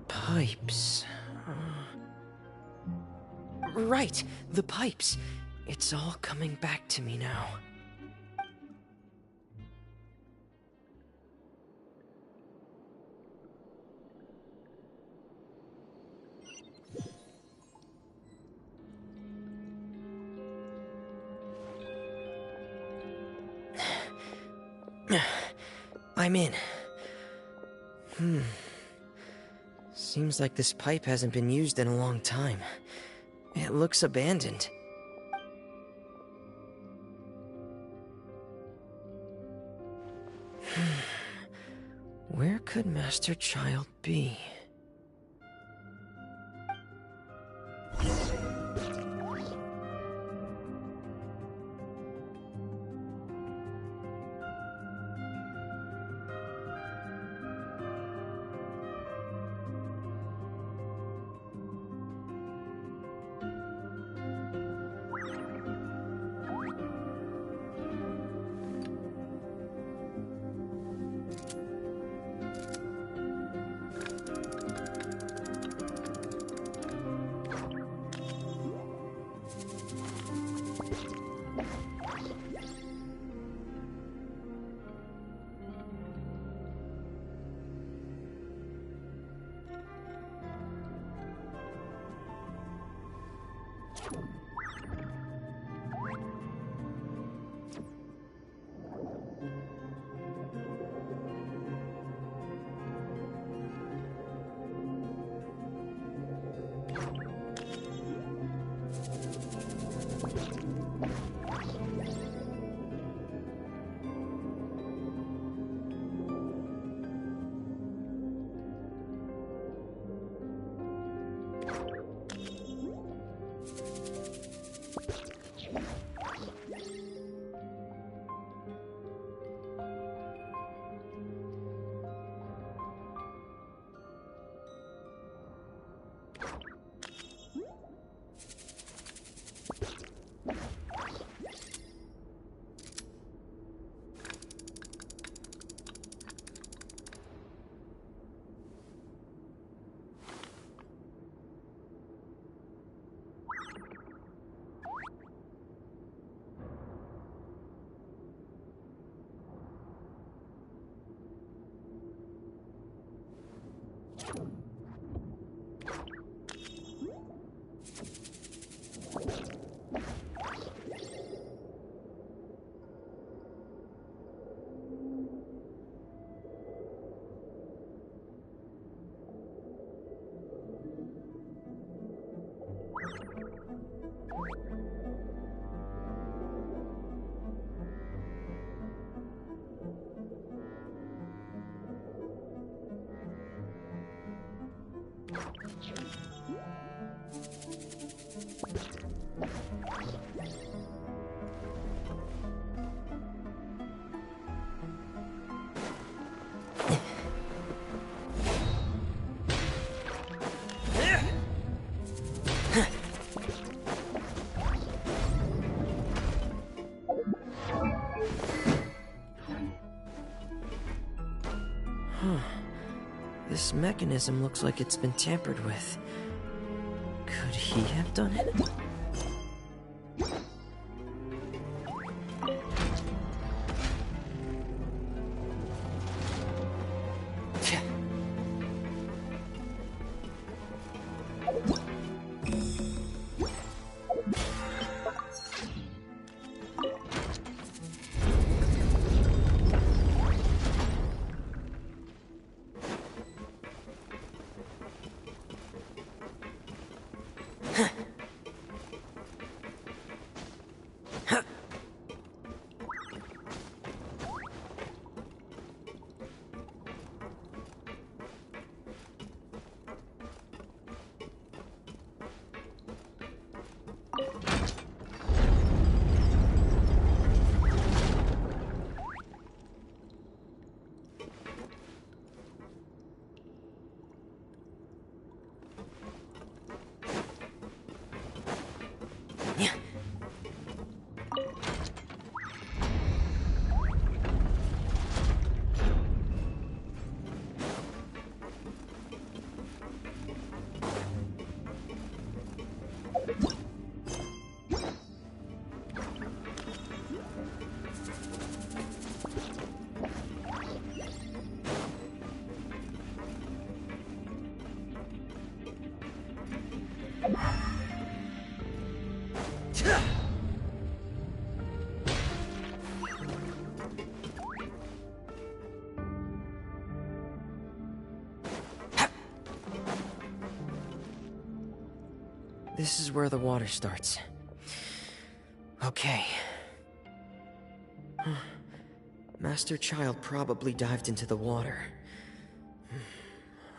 Pipes. Right, the pipes. It's all coming back to me now. I'm in. Seems like this pipe hasn't been used in a long time. It looks abandoned. Where could Master Child be? This mechanism looks like it's been tampered with. Could he have done it? This is where the water starts. Okay. Master Child probably dived into the water.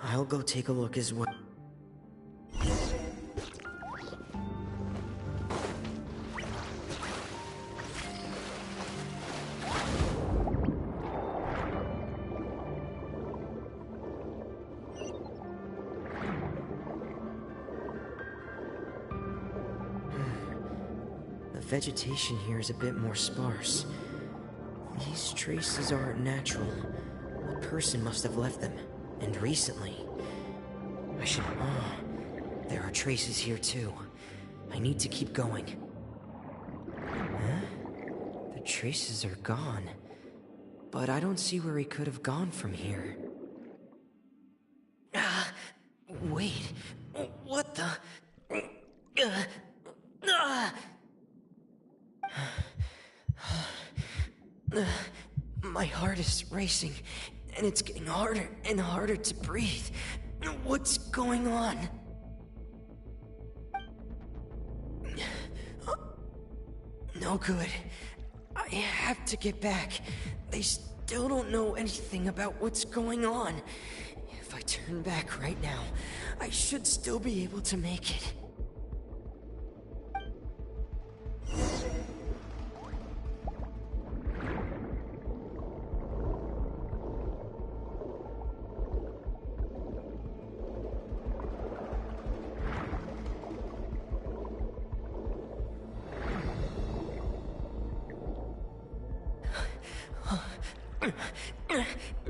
I'll go take a look as well. The vegetation here is a bit more sparse. These traces aren't natural. A person must have left them, and recently. I should... Oh, there are traces here too. I need to keep going. Huh? The traces are gone. But I don't see where he could have gone from here. Wait. What the... My heart is racing, and it's getting harder and harder to breathe. What's going on? No good. I have to get back. They still don't know anything about what's going on. If I turn back right now, I should still be able to make it.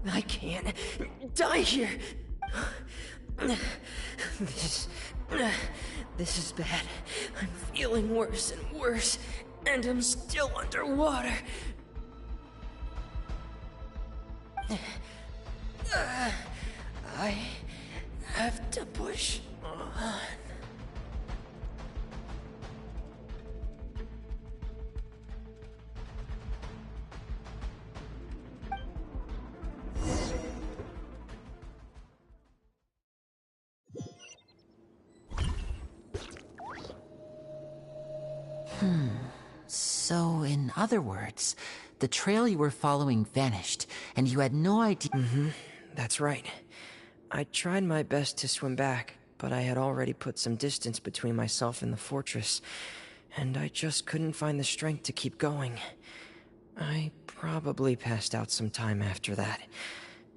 I can't die here. This is bad. I'm feeling worse and worse, and I'm still underwater. I have to push on. So, in other words, the trail you were following vanished, and you had no idea— That's right. I tried my best to swim back, but I had already put some distance between myself and the fortress, and I just couldn't find the strength to keep going. I probably passed out some time after that,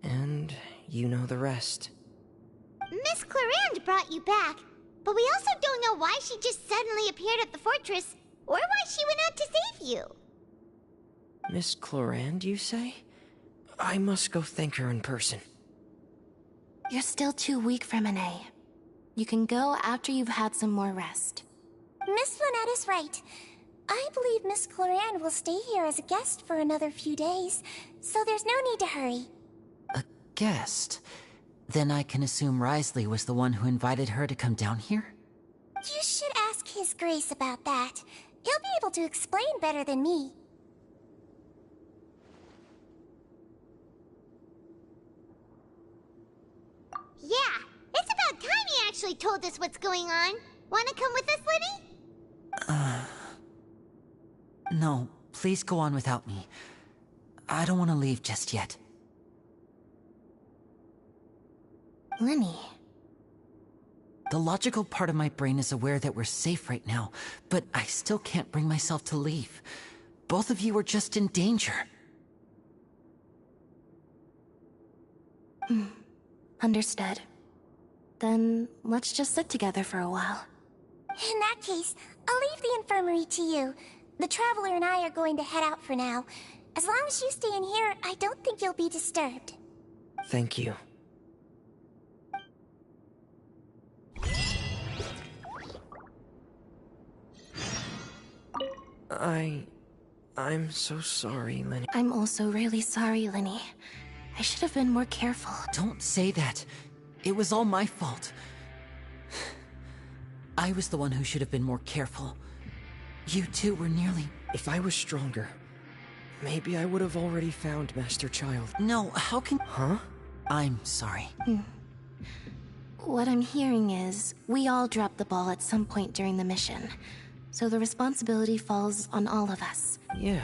and you know the rest. Miss Clarande brought you back, but we also don't know why she just suddenly appeared at the fortress, or why she went out to save you. Miss Clarande, you say? I must go thank her in person. You're still too weak for Monet. You can go after you've had some more rest. Miss Lynette is right. I believe Miss Clarande will stay here as a guest for another few days, so there's no need to hurry. a guest. Then I can assume Risley was the one who invited her to come down here? You should ask His Grace about that. He'll be able to explain better than me. Yeah, it's about time he actually told us what's going on. Wanna come with us, Liddy? No, please go on without me. I don't want to leave just yet. Lenny. The logical part of my brain is aware that we're safe right now, but I still can't bring myself to leave. Both of you are just in danger. Understood. Then let's just sit together for a while. In that case, I'll leave the infirmary to you. The Traveler and I are going to head out for now. As long as you stay in here, I don't think you'll be disturbed. Thank you. I'm so sorry, Lenny. I'm also really sorry, Lenny. I should have been more careful. Don't say that. It was all my fault. I was the one who should have been more careful. You two were nearly... If I was stronger, maybe I would have already found Master Child. No, how can... Huh? I'm sorry. What I'm hearing is, we all dropped the ball at some point during the mission. So the responsibility falls on all of us. Yeah.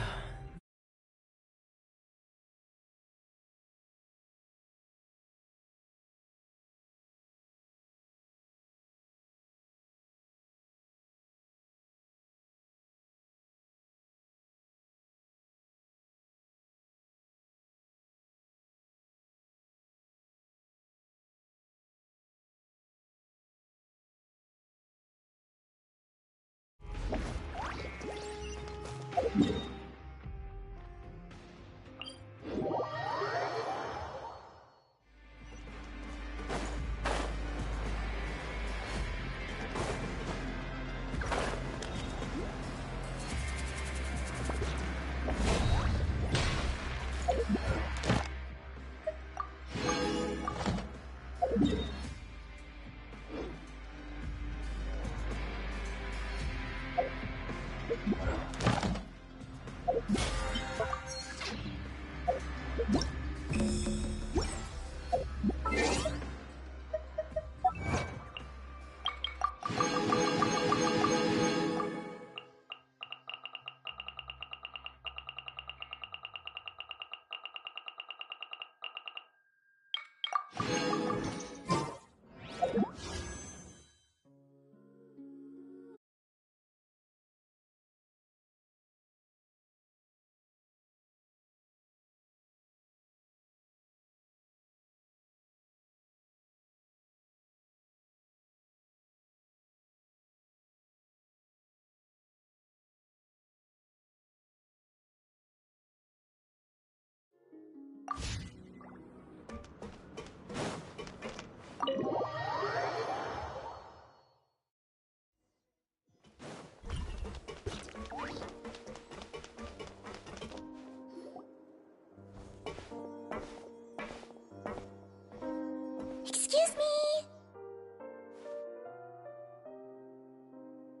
Excuse me?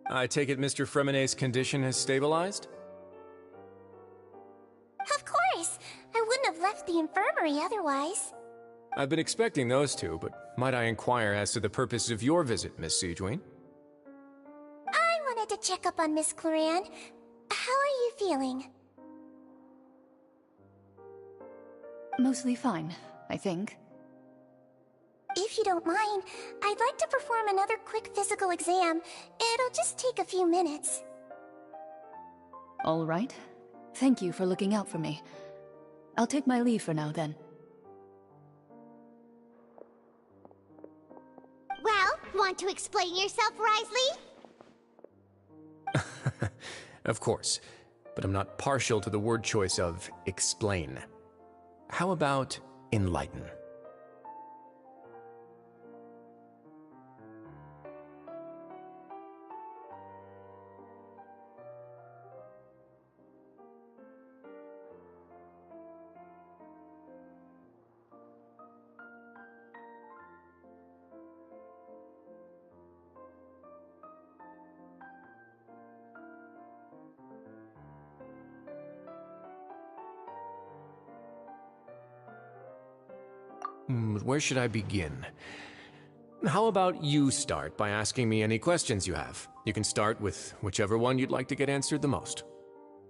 I take it Mr. Fremenet's condition has stabilized? Of course. I wouldn't have left the infirmary otherwise. I've been expecting those two, but might I inquire as to the purpose of your visit, Miss Siegewing? I wanted to check up on Miss Cloran. How are you feeling? Mostly fine, I think. If you don't mind, I'd like to perform another quick physical exam. It'll just take a few minutes. All right. Thank you for looking out for me. I'll take my leave for now, then. Well, want to explain yourself, Risley? Of course, but I'm not partial to the word choice of explain. How about enlighten? Where should I begin? How about you start by asking me any questions you have? You can start with whichever one you'd like to get answered the most.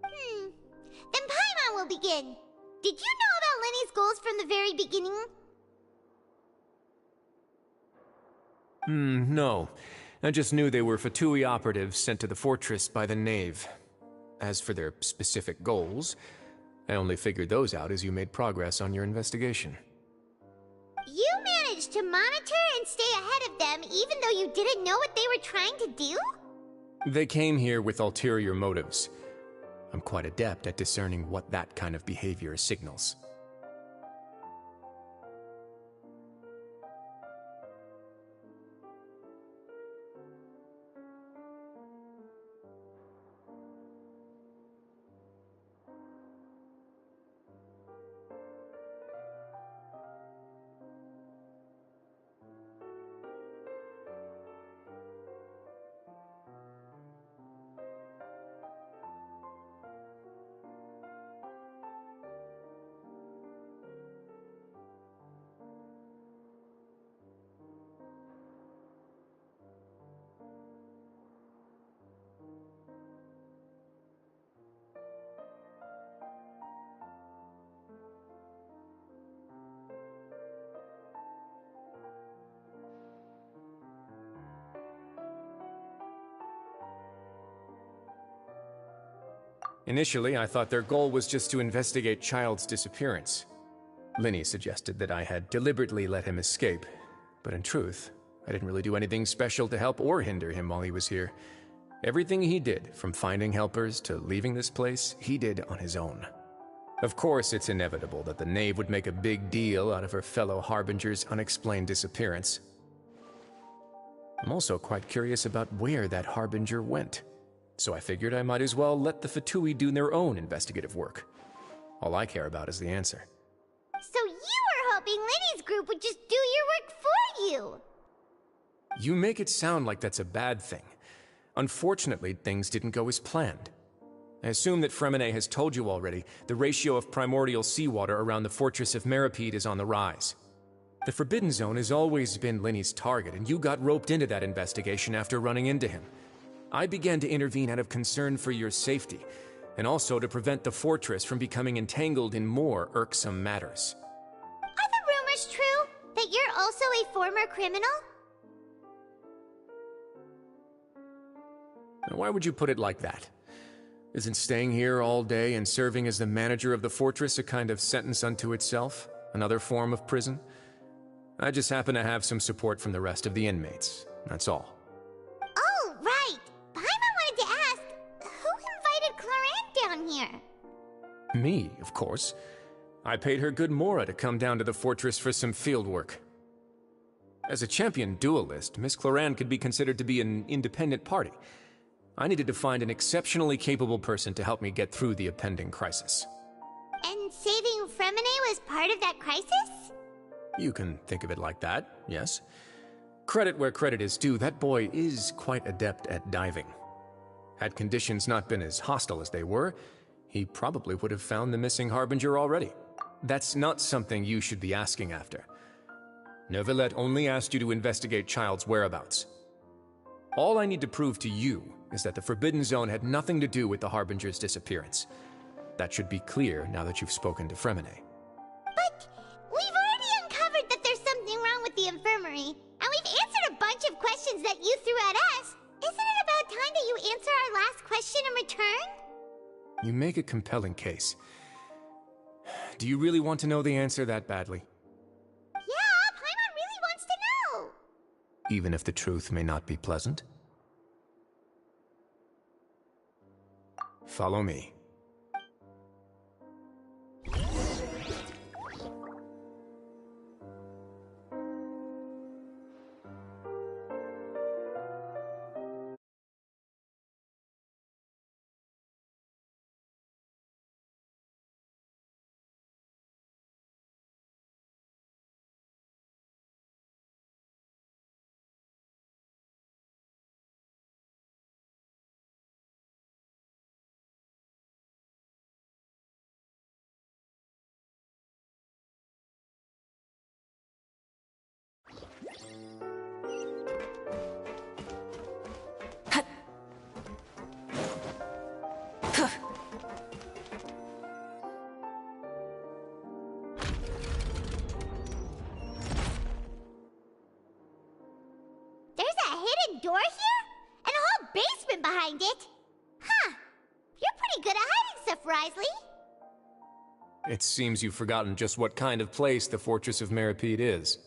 Then Paimon will begin. Did you know about Lenny's goals from the very beginning? No. I just knew they were Fatui operatives sent to the fortress by the Knave. As for their specific goals, I only figured those out as you made progress on your investigation. You managed to monitor and stay ahead of them even though you didn't know what they were trying to do? They came here with ulterior motives. I'm quite adept at discerning what that kind of behavior signals. Initially, I thought their goal was just to investigate Child's disappearance. Linny suggested that I had deliberately let him escape, but in truth, I didn't really do anything special to help or hinder him while he was here. Everything he did, from finding helpers to leaving this place, he did on his own. Of course, it's inevitable that the Knave would make a big deal out of her fellow Harbinger's unexplained disappearance. I'm also quite curious about where that Harbinger went, so I figured I might as well let the Fatui do their own investigative work. All I care about is the answer. So you were hoping Linny's group would just do your work for you! You make it sound like that's a bad thing. Unfortunately, things didn't go as planned. I assume that Fremine has told you already, the ratio of primordial seawater around the fortress of Meripede is on the rise. The Forbidden Zone has always been Linny's target, and you got roped into that investigation after running into him. I began to intervene out of concern for your safety, and also to prevent the fortress from becoming entangled in more irksome matters. Are the rumors true? That you're also a former criminal? Now, why would you put it like that? Isn't staying here all day and serving as the manager of the fortress a kind of sentence unto itself? Another form of prison? I just happen to have some support from the rest of the inmates. That's all. Oh, right! Paimon wanted to ask, who invited Cloran down here? Me, of course. I paid her good mora to come down to the fortress for some field work. As a champion duelist, Miss Cloran could be considered to be an independent party. I needed to find an exceptionally capable person to help me get through the impending crisis. And saving Fremine was part of that crisis? You can think of it like that, yes. Credit where credit is due, that boy is quite adept at diving. Had conditions not been as hostile as they were, he probably would have found the missing Harbinger already. That's not something you should be asking after. Neuvillette only asked you to investigate Child's whereabouts. All I need to prove to you is that the Forbidden Zone had nothing to do with the Harbinger's disappearance. That should be clear now that you've spoken to Fremine. But we've already uncovered that there's something wrong with the infirmary, and we've answered a bunch of questions that you threw at us. Isn't it about time that you answer our last question in return? You make a compelling case. Do you really want to know the answer that badly? Yeah, Paimon really wants to know! Even if the truth may not be pleasant? Follow me. There's a hidden door here? And a whole basement behind it? Huh. You're pretty good at hiding stuff, Risley. It seems you've forgotten just what kind of place the Fortress of Meripede is.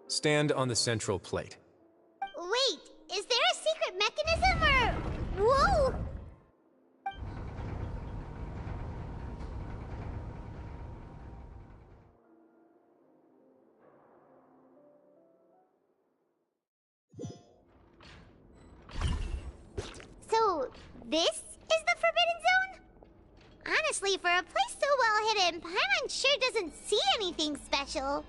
Stand on the central plate. Wait, is there a secret mechanism or... Whoa! So, this is the Forbidden Zone? Honestly, for a place so well hidden, Paimon sure doesn't see anything special.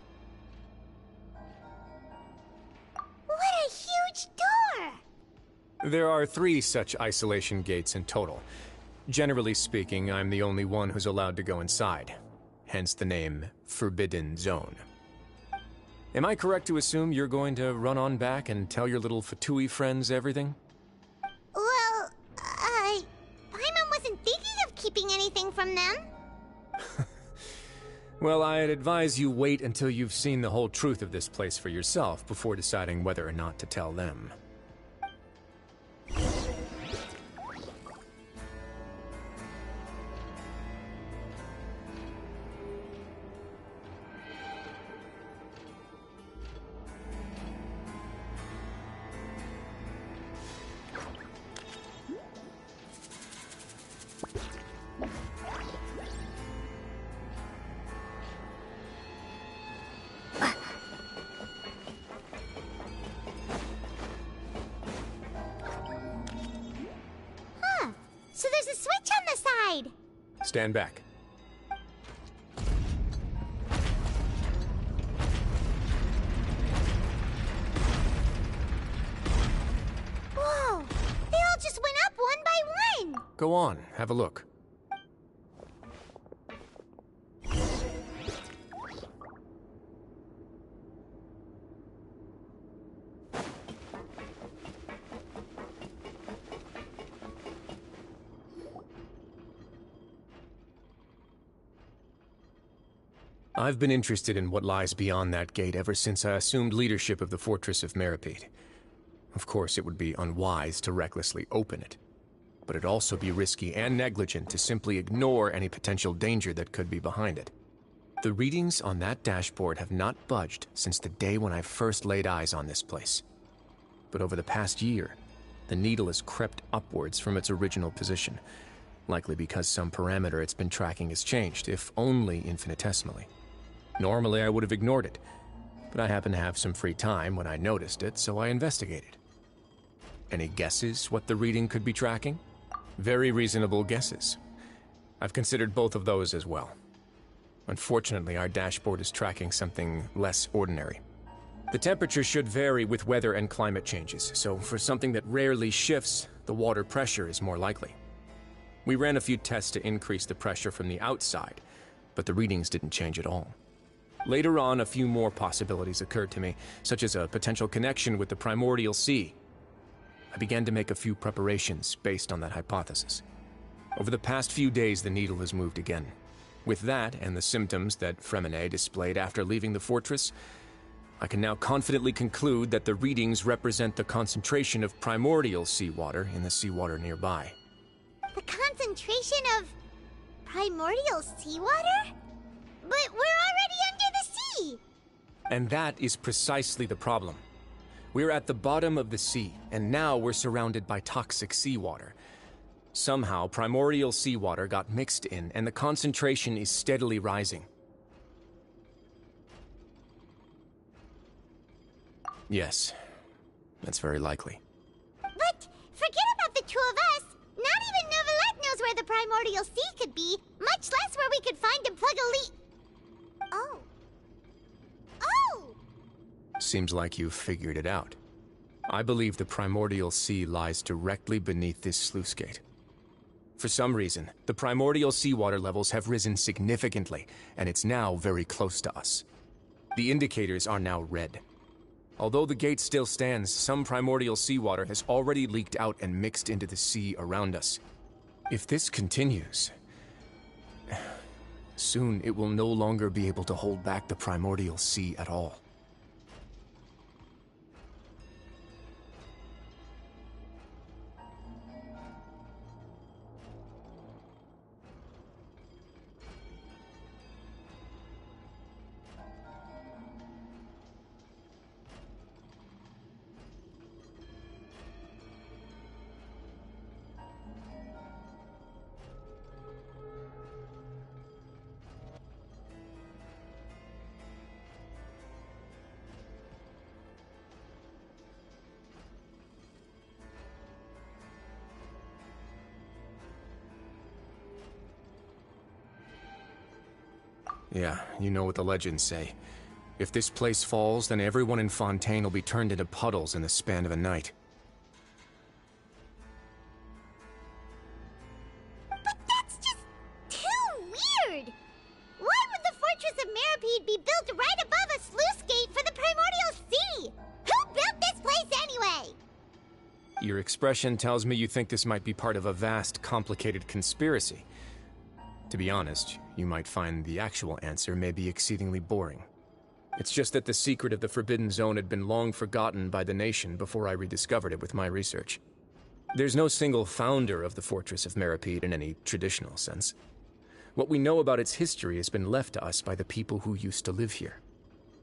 What a huge door! There are 3 such isolation gates in total. Generally speaking, I'm the only one who's allowed to go inside. Hence the name Forbidden Zone. Am I correct to assume you're going to run on back and tell your little Fatui friends everything? Well, Paimon wasn't thinking of keeping anything from them. Well, I'd advise you wait until you've seen the whole truth of this place for yourself before deciding whether or not to tell them. So there's a switch on the side! Stand back. Whoa! They all just went up one by one! Go on, have a look. I've been interested in what lies beyond that gate ever since I assumed leadership of the Fortress of Meripede. Of course, it would be unwise to recklessly open it, but it'd also be risky and negligent to simply ignore any potential danger that could be behind it. The readings on that dashboard have not budged since the day when I first laid eyes on this place. But over the past year, the needle has crept upwards from its original position, likely because some parameter it's been tracking has changed, if only infinitesimally. Normally, I would have ignored it, but I happened to have some free time when I noticed it, so I investigated. Any guesses what the reading could be tracking? Very reasonable guesses. I've considered both of those as well. Unfortunately, our dashboard is tracking something less ordinary. The temperature should vary with weather and climate changes, so for something that rarely shifts, the water pressure is more likely. We ran a few tests to increase the pressure from the outside, but the readings didn't change at all. Later on, a few more possibilities occurred to me, such as a potential connection with the primordial sea. I began to make a few preparations based on that hypothesis. Over the past few days, the needle has moved again. With that, and the symptoms that Fremine displayed after leaving the fortress, I can now confidently conclude that the readings represent the concentration of primordial seawater in the seawater nearby. The concentration of primordial seawater? But we're already under the sea! And that is precisely the problem. We're at the bottom of the sea, and now we're surrounded by toxic seawater. Somehow, primordial seawater got mixed in, and the concentration is steadily rising. Yes, that's very likely. But forget about the two of us! Not even Novelette knows where the primordial sea could be, much less where we could find and plug a leak. Oh. Oh! Seems like you've figured it out. I believe the primordial sea lies directly beneath this sluice gate. For some reason, the primordial seawater levels have risen significantly, and it's now very close to us. The indicators are now red. Although the gate still stands, some primordial seawater has already leaked out and mixed into the sea around us. If this continues, soon it will no longer be able to hold back the primordial sea at all. Yeah, you know what the legends say. If this place falls, then everyone in Fontaine will be turned into puddles in the span of a night. But that's just too weird! Why would the Fortress of Meripede be built right above a sluice gate for the primordial sea? Who built this place anyway? Your expression tells me you think this might be part of a vast, complicated conspiracy. To be honest, you might find the actual answer may be exceedingly boring. It's just that the secret of the Forbidden Zone had been long forgotten by the nation before I rediscovered it with my research. There's no single founder of the Fortress of Meropide in any traditional sense. What we know about its history has been left to us by the people who used to live here.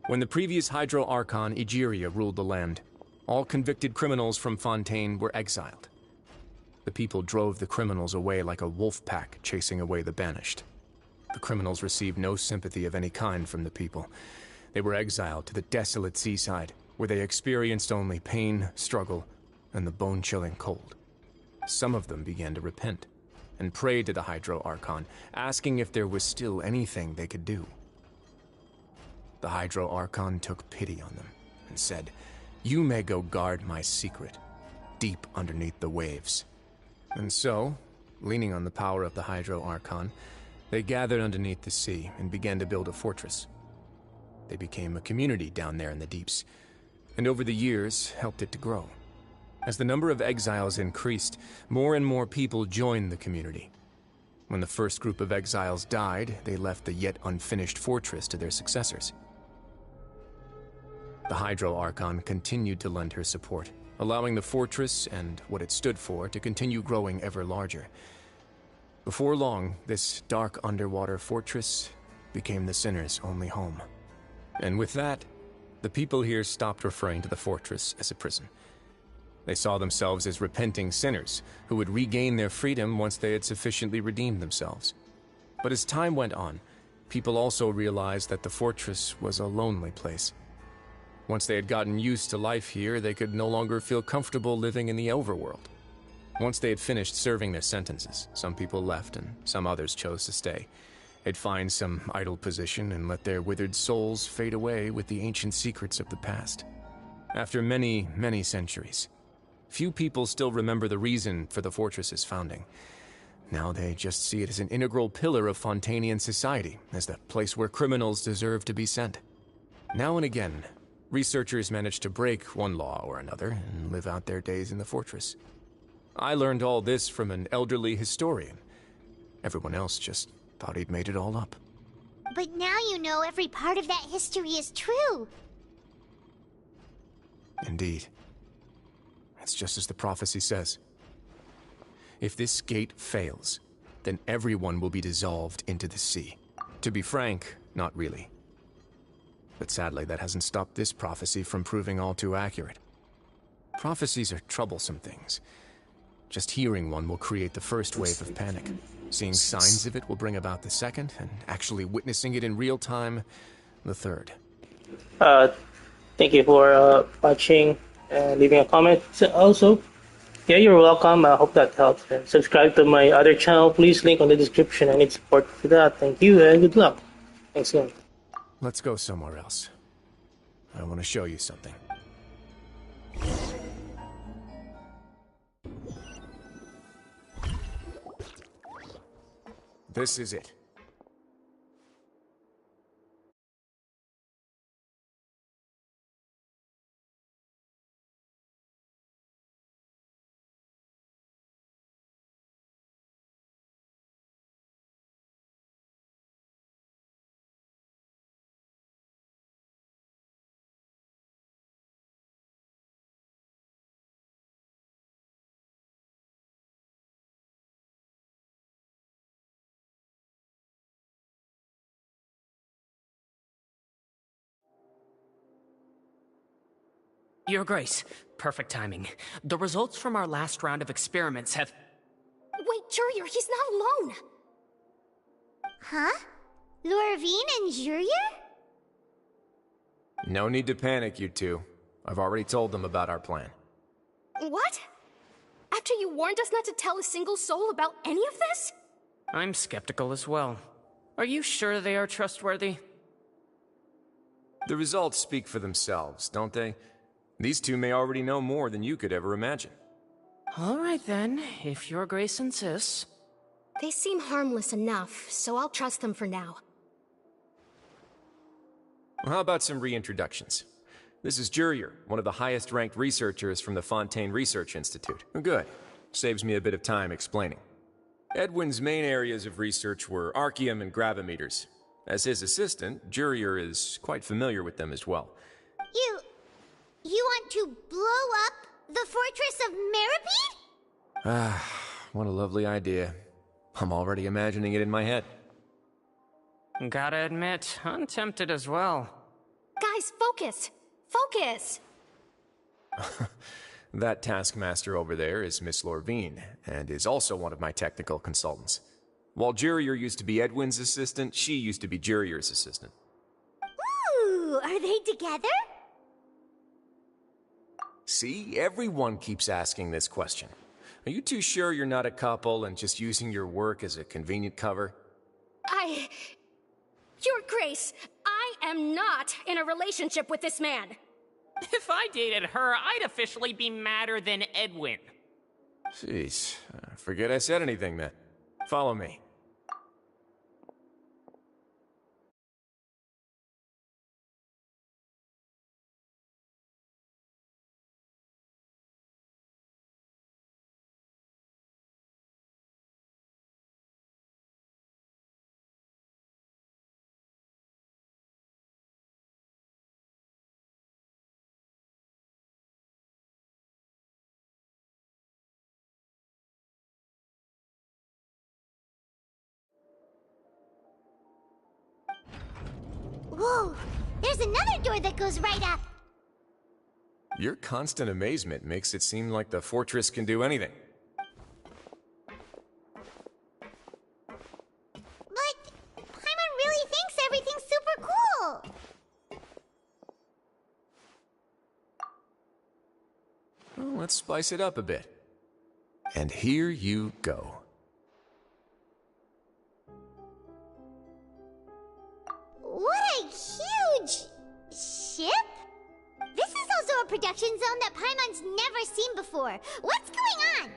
When the previous Hydro Archon Egeria ruled the land, all convicted criminals from Fontaine were exiled. The people drove the criminals away like a wolf pack chasing away the banished. The criminals received no sympathy of any kind from the people. They were exiled to the desolate seaside, where they experienced only pain, struggle, and the bone-chilling cold. Some of them began to repent, and prayed to the Hydro Archon, asking if there was still anything they could do. The Hydro Archon took pity on them, and said, "You may go guard my secret, deep underneath the waves." And so, leaning on the power of the Hydro Archon, they gathered underneath the sea and began to build a fortress. They became a community down there in the deeps, and over the years helped it to grow. As the number of exiles increased, more and more people joined the community. When the first group of exiles died, they left the yet unfinished fortress to their successors. The Hydro Archon continued to lend her support, allowing the fortress and what it stood for to continue growing ever larger. Before long, this dark underwater fortress became the sinner's only home. And with that, the people here stopped referring to the fortress as a prison. They saw themselves as repenting sinners who would regain their freedom once they had sufficiently redeemed themselves. But as time went on, people also realized that the fortress was a lonely place. Once they had gotten used to life here, they could no longer feel comfortable living in the overworld. Once they had finished serving their sentences, some people left and some others chose to stay. They'd find some idle position and let their withered souls fade away with the ancient secrets of the past. After many, many centuries, few people still remember the reason for the fortress's founding. Now they just see it as an integral pillar of Fontainian society, as the place where criminals deserve to be sent. Now and again, researchers manage to break one law or another and live out their days in the fortress. I learned all this from an elderly historian. Everyone else just thought he'd made it all up. But now you know every part of that history is true. Indeed. It's just as the prophecy says. If this gate fails, then everyone will be dissolved into the sea. To be frank, not really. But sadly, that hasn't stopped this prophecy from proving all too accurate. Prophecies are troublesome things. Just hearing one will create the first wave of panic. Seeing signs of it will bring about the second, and actually witnessing it in real time, the third. Thank you for watching and leaving a comment. So also, yeah, you're welcome. I hope that helps. And subscribe to my other channel, please. Link on the description. I need support for that. Thank you and good luck. Thanks again. Let's go somewhere else. I want to show you something. This is it. Your Grace, perfect timing. The results from our last round of experiments have... Wait, Jurier, he's not alone! Huh? Lorvine and Jurier? No need to panic, you two. I've already told them about our plan. What? After you warned us not to tell a single soul about any of this? I'm skeptical as well. Are you sure they are trustworthy? The results speak for themselves, don't they? These two may already know more than you could ever imagine. All right then, if Your Grace insists. They seem harmless enough, so I'll trust them for now. Well, how about some reintroductions? This is Jurier, one of the highest-ranked researchers from the Fontaine Research Institute. Good. Saves me a bit of time explaining. Edwin's main areas of research were archaeum and gravimeters. As his assistant, Jurier is quite familiar with them as well. You want to blow up the fortress of Meripede? Ah, what a lovely idea. I'm already imagining it in my head. Gotta admit, I'm tempted as well. Guys, focus! Focus! That taskmaster over there is Miss Lorvine, and is also one of my technical consultants. While Jurier used to be Edwin's assistant, she used to be Jurier's assistant. Ooh, are they together? See, everyone keeps asking this question. Are you too sure you're not a couple and just using your work as a convenient cover? Your Grace, I am not in a relationship with this man. If I dated her, I'd officially be madder than Edwin. Jeez, forget I said anything then. Follow me. Whoa, there's another door that goes right up. Your constant amazement makes it seem like the fortress can do anything. But Paimon really thinks everything's super cool. Well, let's spice it up a bit. And here you go. What a huge ship! This is also a production zone that Paimon's never seen before. What's going on?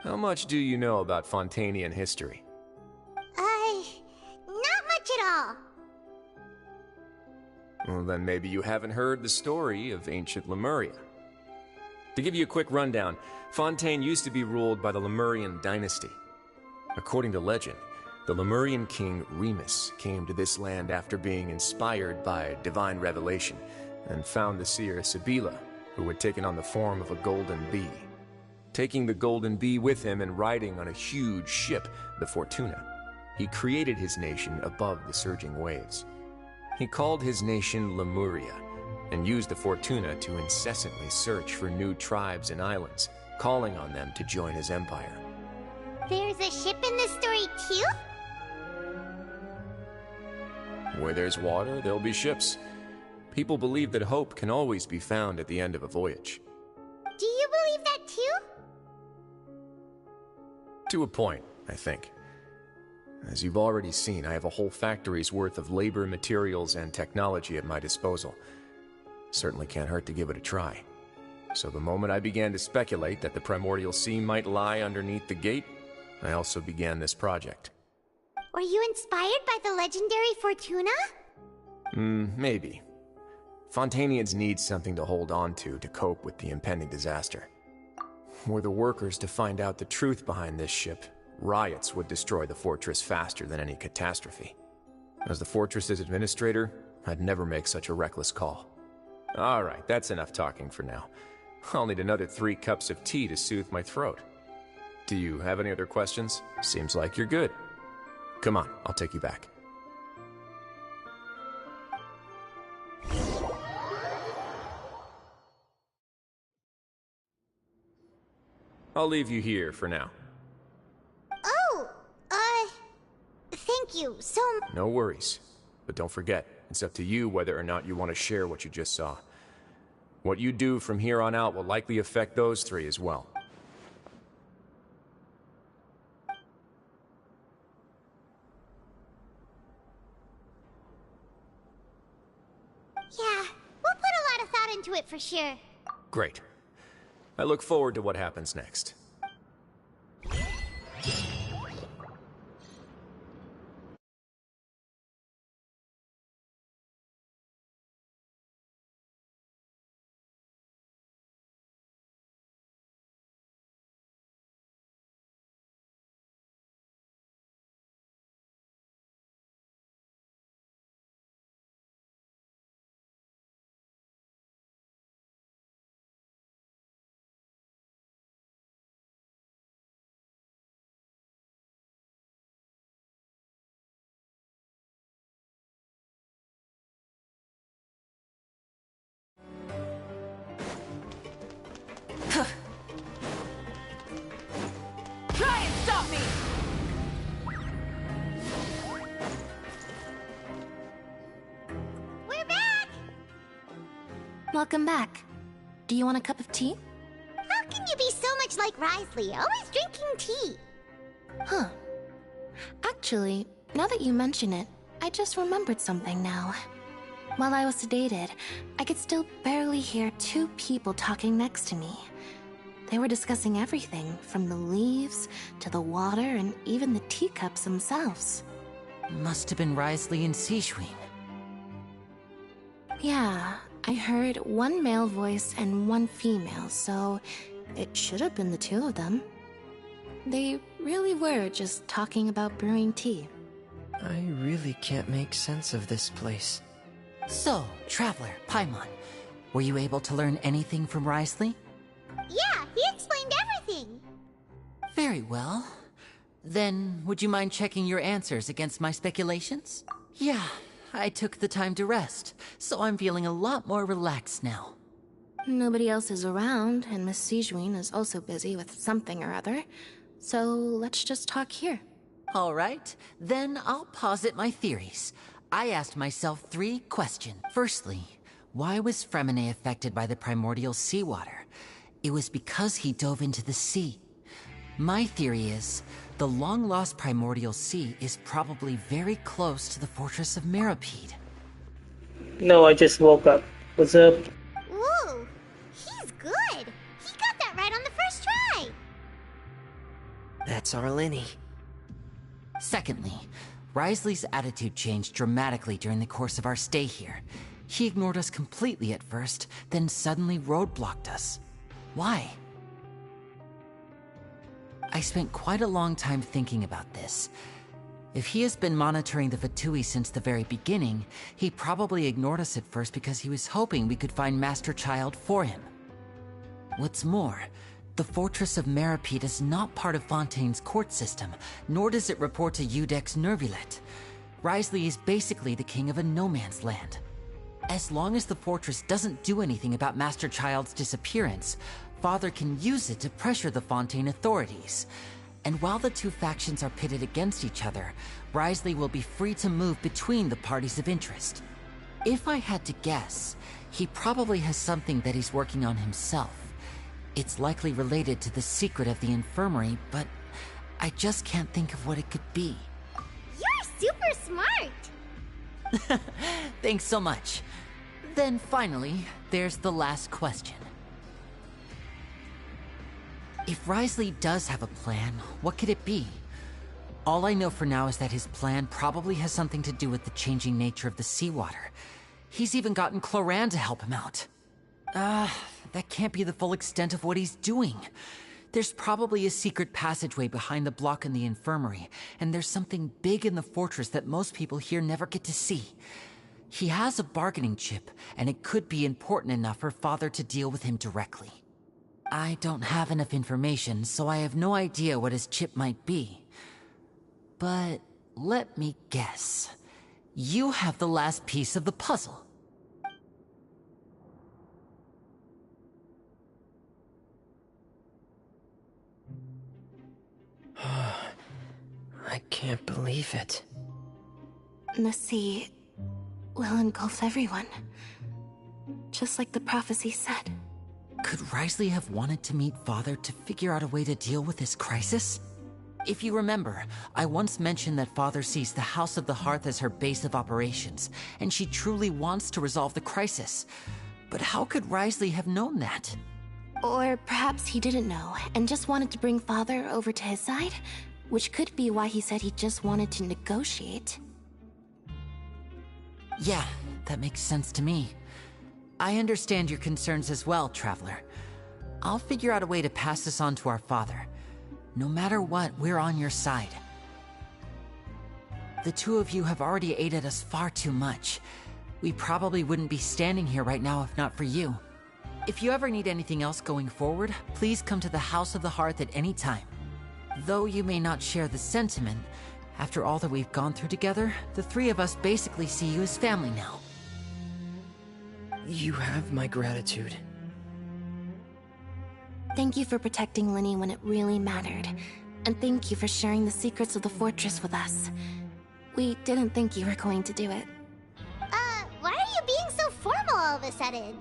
How much do you know about Fontanian history? Not much at all. Well, then maybe you haven't heard the story of ancient Lemuria. To give you a quick rundown, Fontaine used to be ruled by the Lemurian dynasty. According to legend, the Lemurian king Remus came to this land after being inspired by divine revelation and found the seer Sibila, who had taken on the form of a golden bee. Taking the golden bee with him and riding on a huge ship, the Fortuna, he created his nation above the surging waves. He called his nation Lemuria and used the Fortuna to incessantly search for new tribes and islands, calling on them to join his empire. There's a ship in this story too? Where there's water, there'll be ships. People believe that hope can always be found at the end of a voyage. Do you believe that too? To a point, I think. As you've already seen, I have a whole factory's worth of labor, materials, and technology at my disposal. Certainly can't hurt to give it a try. So the moment I began to speculate that the Primordial Sea might lie underneath the gate, I also began this project. Were you inspired by the legendary Fortuna? Maybe. Fontanians need something to hold on to cope with the impending disaster. Were the workers to find out the truth behind this ship, riots would destroy the fortress faster than any catastrophe. As the fortress's administrator, I'd never make such a reckless call. Alright, that's enough talking for now. I'll need another 3 cups of tea to soothe my throat. Do you have any other questions? Seems like you're good. Come on, I'll take you back. I'll leave you here for now. Oh, thank you so much. No worries. But don't forget, it's up to you whether or not you want to share what you just saw. What you do from here on out will likely affect those 3 as well. Yeah, we'll put a lot of thought into it for sure. Great. I look forward to what happens next. Welcome back. Do you want a cup of tea? How can you be so much like Risley, always drinking tea? Huh. Actually, now that you mention it, I just remembered something now. While I was sedated, I could still barely hear two people talking next to me. They were discussing everything, from the leaves to the water and even the teacups themselves. Must have been Risley and Sijun. Yeah, I heard one male voice and one female, so it should have been the two of them. They really were just talking about brewing tea. I really can't make sense of this place. So, Traveler, Paimon, were you able to learn anything from Risley? Yeah, he explained everything. Very well. Then, would you mind checking your answers against my speculations? Yeah, I took the time to rest, so I'm feeling a lot more relaxed now. Nobody else is around, and Miss Sijun is also busy with something or other, so let's just talk here. All right, then I'll posit my theories. I asked myself 3 questions. Firstly, why was Fremine affected by the primordial seawater? It was because he dove into the sea. My theory is, the long-lost primordial sea is probably very close to the fortress of Meropide. No, I just woke up. What's up? Whoa, he's good. He got that right on the first try. That's our Linny. Secondly, Risley's attitude changed dramatically during the course of our stay here. He ignored us completely at first, then suddenly roadblocked us. Why? I spent quite a long time thinking about this. If he has been monitoring the Fatui since the very beginning, he probably ignored us at first because he was hoping we could find Master Child for him. What's more, the Fortress of Meropide is not part of Fontaine's court system, nor does it report to Udex Nervulet. Risley is basically the king of a no-man's land. As long as the fortress doesn't do anything about Master Child's disappearance, Father can use it to pressure the Fontaine authorities. And while the two factions are pitted against each other, Risley will be free to move between the parties of interest. If I had to guess, he probably has something that he's working on himself. It's likely related to the secret of the infirmary, but I just can't think of what it could be. You're super smart. Thanks so much. Then finally, there's the last question. If Risley does have a plan, what could it be? All I know for now is that his plan probably has something to do with the changing nature of the seawater. He's even gotten Cloran to help him out. That can't be the full extent of what he's doing. There's probably a secret passageway behind the block in the infirmary, and there's something big in the fortress that most people here never get to see. He has a bargaining chip, and it could be important enough for Father to deal with him directly. I don't have enough information, so I have no idea what his chip might be. But let me guess. You have the last piece of the puzzle. I can't believe it. The sea will engulf everyone. Just like the prophecy said. Could Risley have wanted to meet Father to figure out a way to deal with this crisis? If you remember, I once mentioned that Father sees the House of the Hearth as her base of operations, and she truly wants to resolve the crisis. But how could Risley have known that? Or perhaps he didn't know, and just wanted to bring Father over to his side? Which could be why he said he just wanted to negotiate. Yeah, that makes sense to me. I understand your concerns as well, Traveler. I'll figure out a way to pass this on to our father. No matter what, we're on your side. The two of you have already aided us far too much. We probably wouldn't be standing here right now if not for you. If you ever need anything else going forward, please come to the House of the Hearth at any time. Though you may not share the sentiment, after all that we've gone through together, the three of us basically see you as family now. You have my gratitude. Thank you for protecting Linny when it really mattered. And thank you for sharing the secrets of the fortress with us. We didn't think you were going to do it. Why are you being so formal all of a sudden?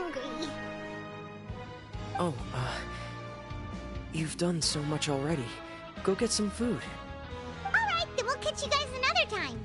hungry. Oh, you've done so much already. Go get some food. Alright, then we'll catch you guys another time.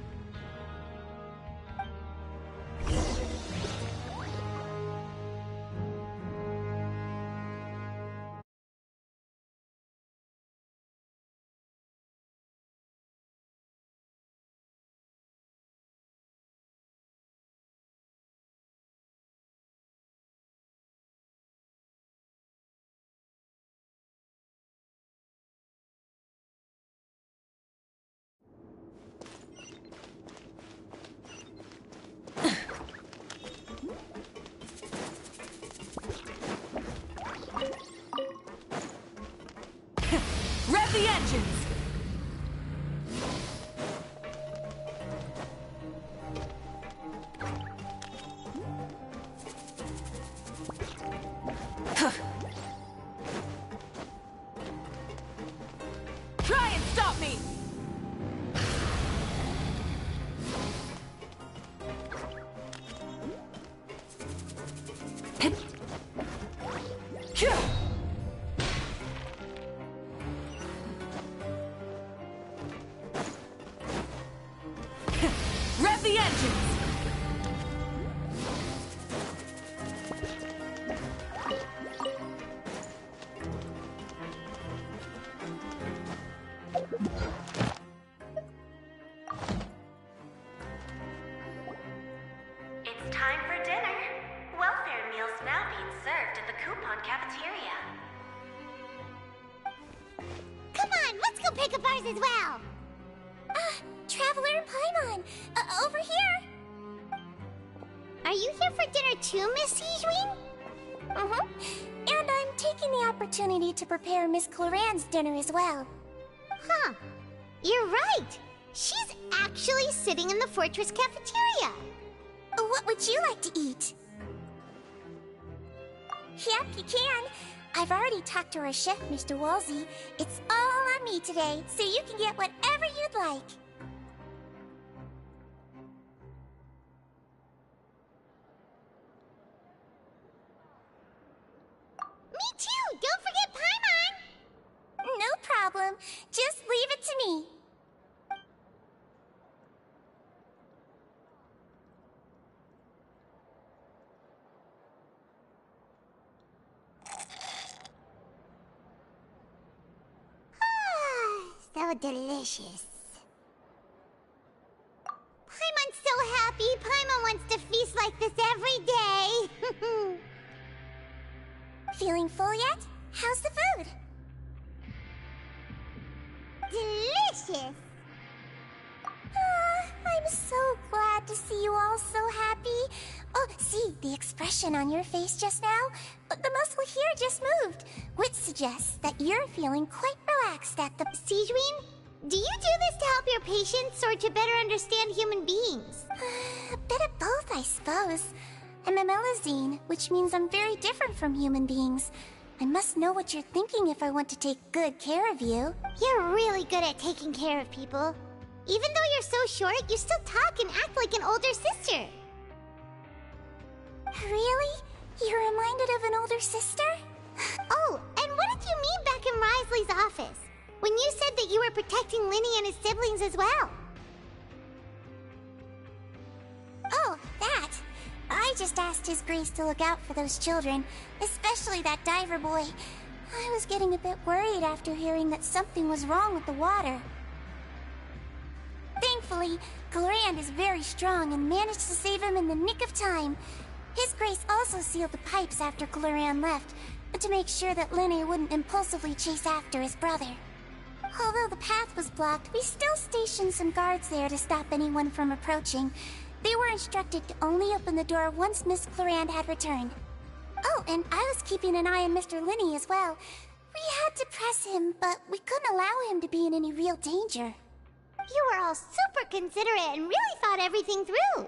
Rev the engines! Try and stop me! Rev the engines! It's time for dinner. Welfare meals now being served at the coupon cafeteria. Come on, let's go pick up ours as well. Traveler and Paimon, over here. Are you here for dinner too, Miss Sijwin? And I'm taking the opportunity to prepare Miss Cloran's dinner as well. Huh. You're right. She's actually sitting in the fortress cafeteria. What would you like to eat? Yep, you can. I've already talked to our chef, Mr. Wolsey. It's all on me today, so you can get whatever you'd like. Me too! Don't forget Paimon! No problem. Just leave it to me. So delicious. Paimon's so happy. Paimon wants to feast like this every day. Feeling full yet? How's the food? Delicious. I'm so glad to see you all so happy. Oh, see, the expression on your face just now? The muscle here just moved, which suggests that you're feeling quite relaxed at the... Sijwin, do you do this to help your patients or to better understand human beings? A bit of both, I suppose. I'm a Melazine, which means I'm very different from human beings. I must know what you're thinking if I want to take good care of you. You're really good at taking care of people. Even though you're so short, you still talk and act like an older sister. Really? You're reminded of an older sister? Oh, and what did you mean back in Risley's office? When you said that you were protecting Linny and his siblings as well? Oh, that. I just asked His Grace to look out for those children, especially that diver boy. I was getting a bit worried after hearing that something was wrong with the water. Thankfully, Glorand is very strong and managed to save him in the nick of time. His Grace also sealed the pipes after Glorand left, to make sure that Linne wouldn't impulsively chase after his brother. Although the path was blocked, we still stationed some guards there to stop anyone from approaching. They were instructed to only open the door once Miss Glorand had returned. Oh, and I was keeping an eye on Mr. Linne as well. We had to press him, but we couldn't allow him to be in any real danger. You were all super considerate and really thought everything through.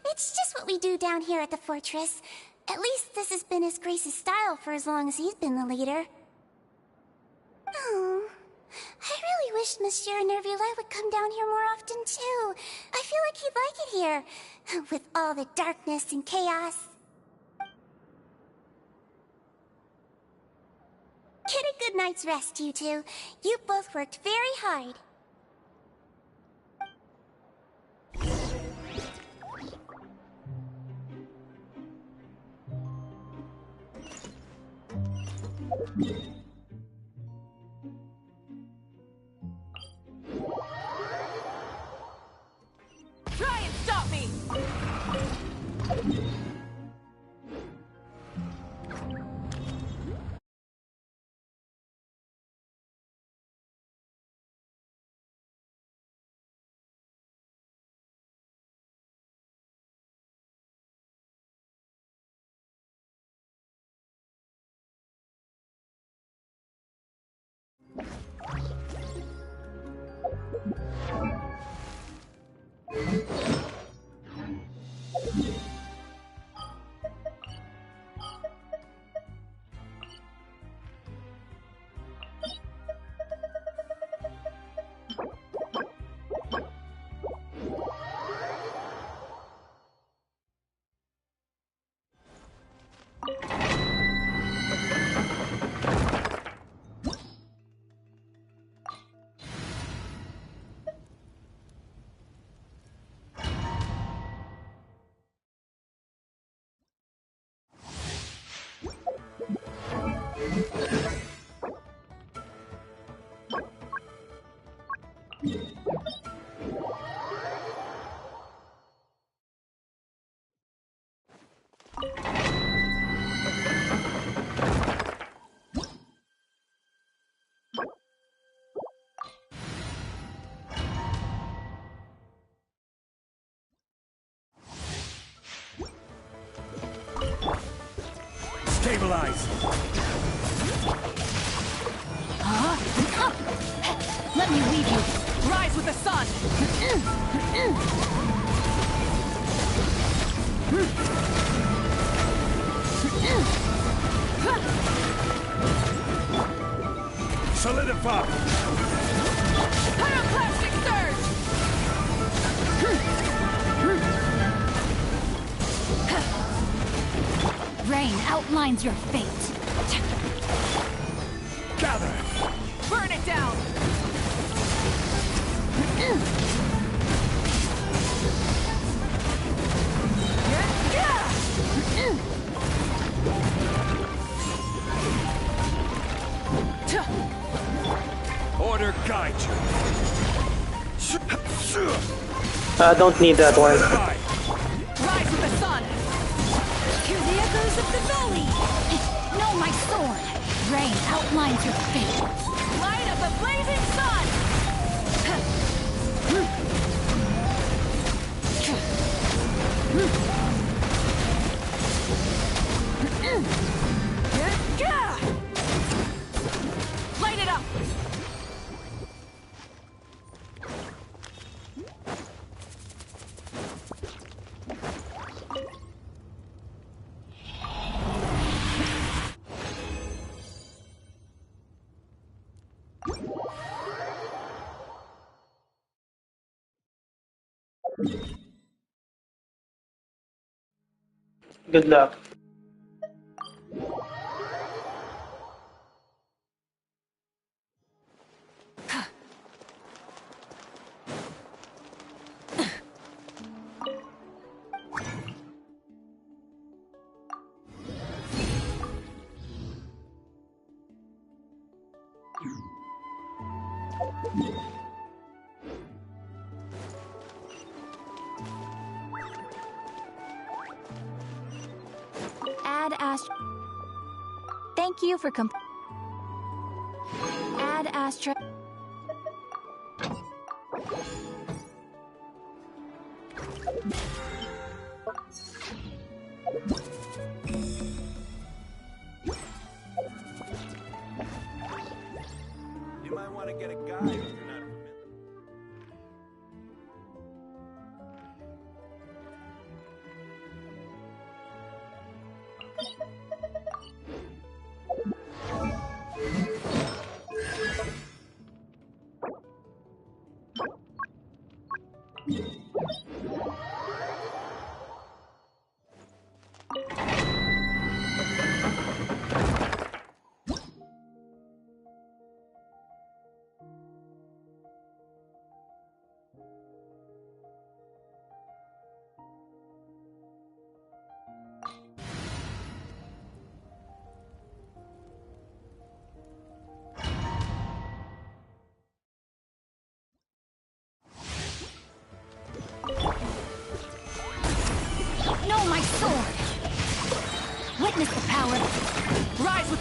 It's just what we do down here at the fortress. At least this has been His Grace's style for as long as he's been the leader. Oh, I really wish Monsieur Nervula would come down here more often too. I feel like he'd like it here, with all the darkness and chaos. night's rest, you two. You both worked very hard. Try and stop me! Stabilize! Let me lead you! Rise with the sun! Solidify! Pyroclastic surge! Rain outlines your fate. Gather! Burn it down! Order guide you. I don't need that one. Rise with the sun! Hear the echoes of the valley. Know my sword. Rain outlines your fate. Light of the blazing sun! Light it up! Good luck. Add Astra. Thank you for Add Astra. You might want to get a guide if you're not familiar.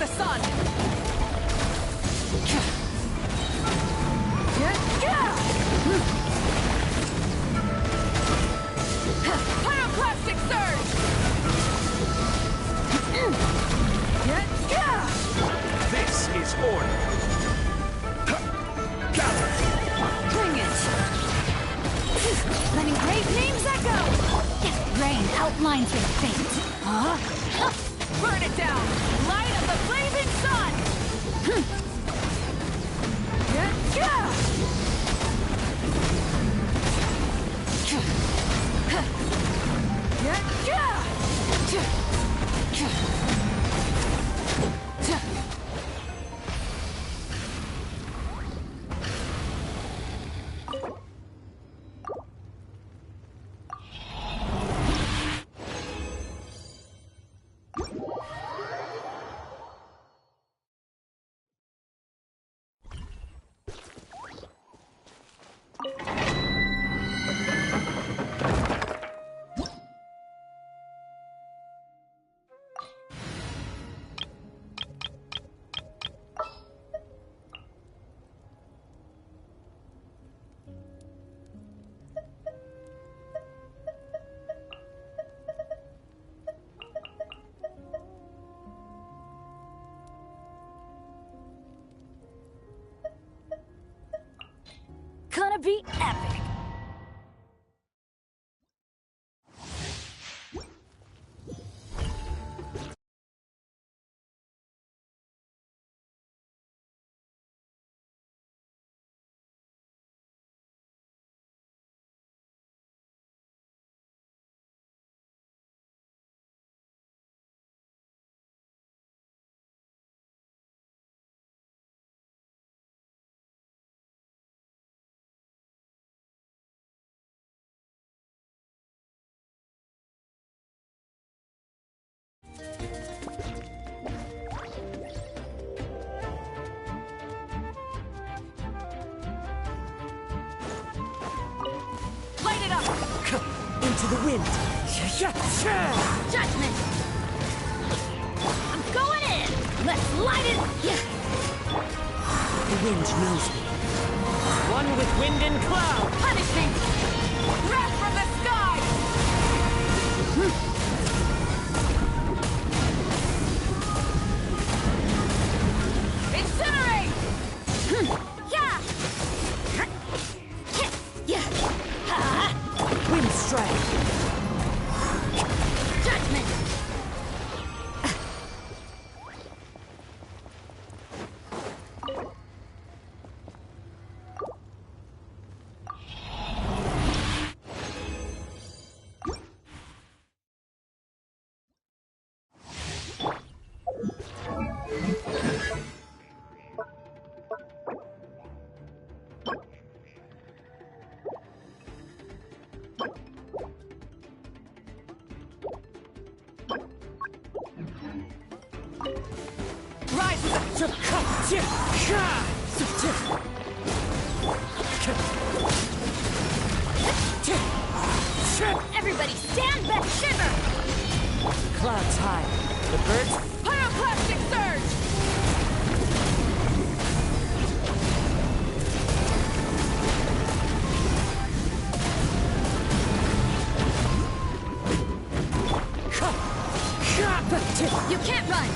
the sun! Pyroclastic surge! This is order. Gather! Bring it! Letting great names echo! Rain outlines your fate. Huh? Burn it down! Light of the blazing sun! Gonna be epic! Light it up! Into the wind! Judgment! I'm going in! Let's light it! The wind knows me. One with wind and cloud! Punishment! Wrath from the sky! Incinerate! Wind strike! Judgment! Rise with the... Everybody stand back! Shiver! Clouds high. The birds... Pyroclastic surge! You can't run!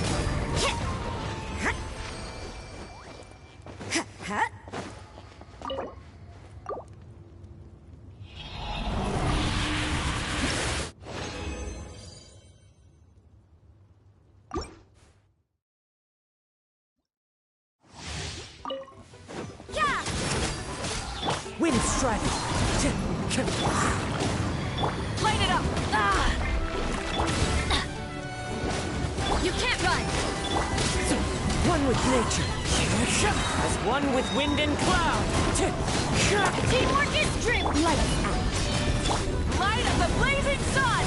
Wind strike! Light it up! You can't run! One with nature! As one with wind and cloud! Teamwork is strength! Light out! Light of the blazing sun!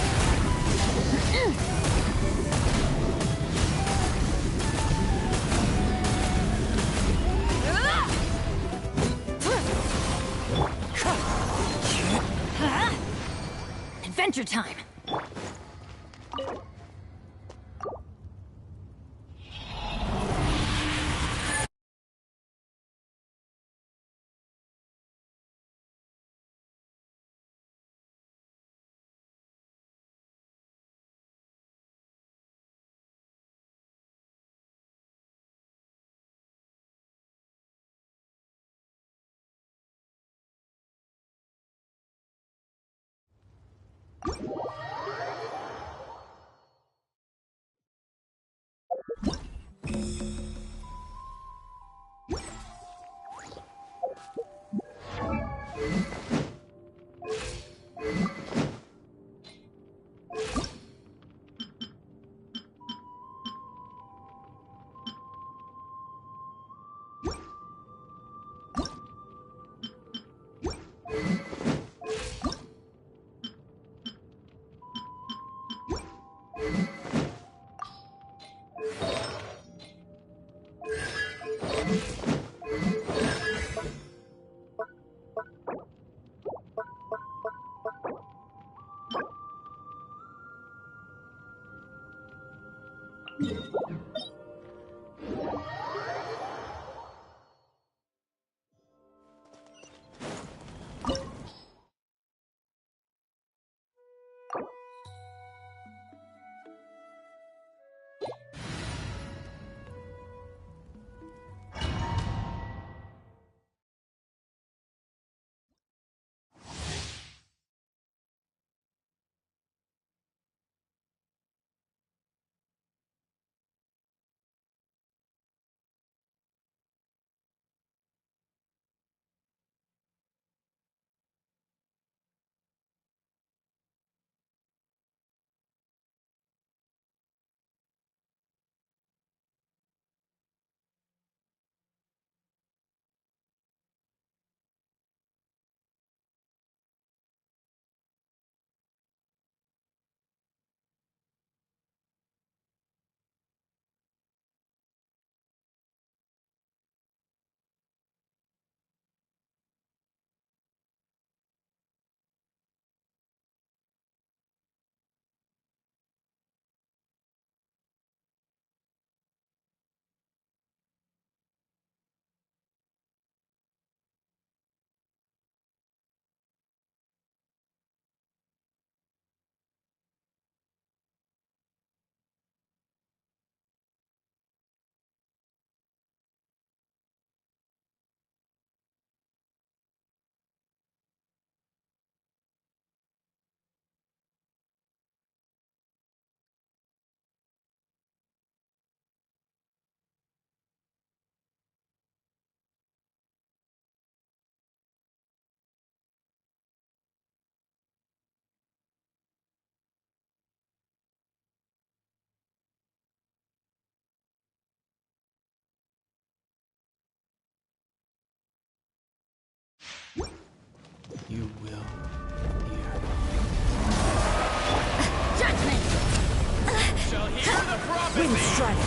Adventure time! Wind strike.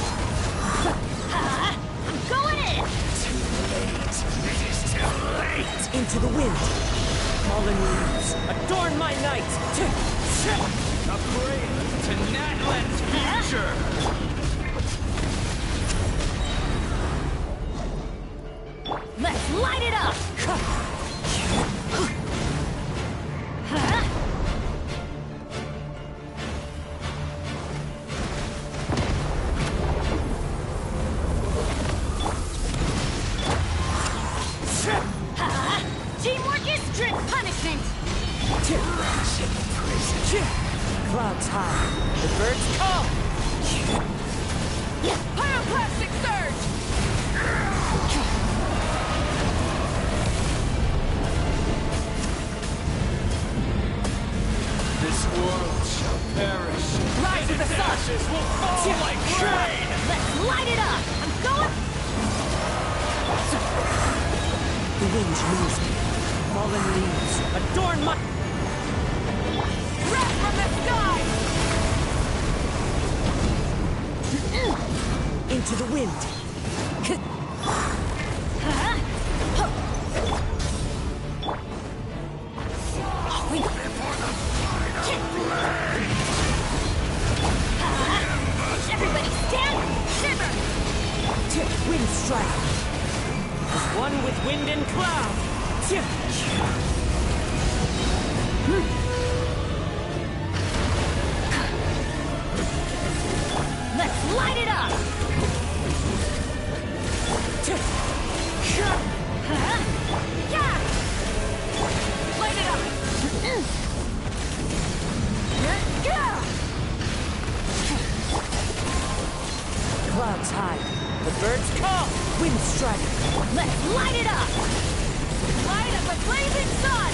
I'm going in! Too late. It is too late. Into the wind. Fallen leaves. Adorn my night. A prelude to Natlan's future. Let's light it up! Teamwork is strict punishment! Clouds high. The birds call. Pyroclastic surge! This world shall perish. Rise of the sun. Ashes will fall like rain. Let's light it up! I'm going... The wind knows me. Fallen leaves. Adorn my... Wrath from the sky! Into the wind. Everybody stand! Shiver! Wind strike. As one with wind and cloud. Let's light it up! Light it up! Clouds high. The birds call. Wind strike. Let's light it up! Light up a blazing sun!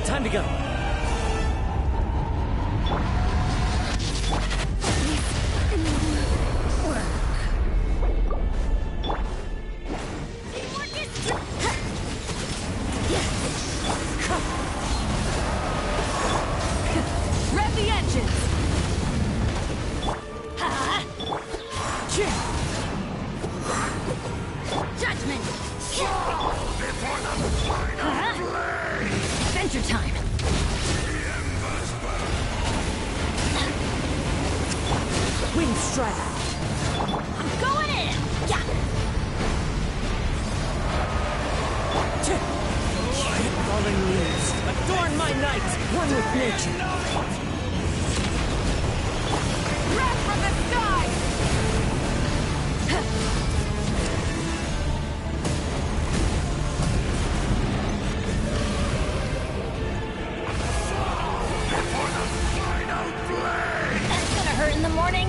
Time to go. Rev the engines! Judgment! Adventure time! Wind strike. I'm going in! Yeah! Fallen leaves. Adorn my night. One with nature. Wrath from the sky! That's gonna hurt in the morning.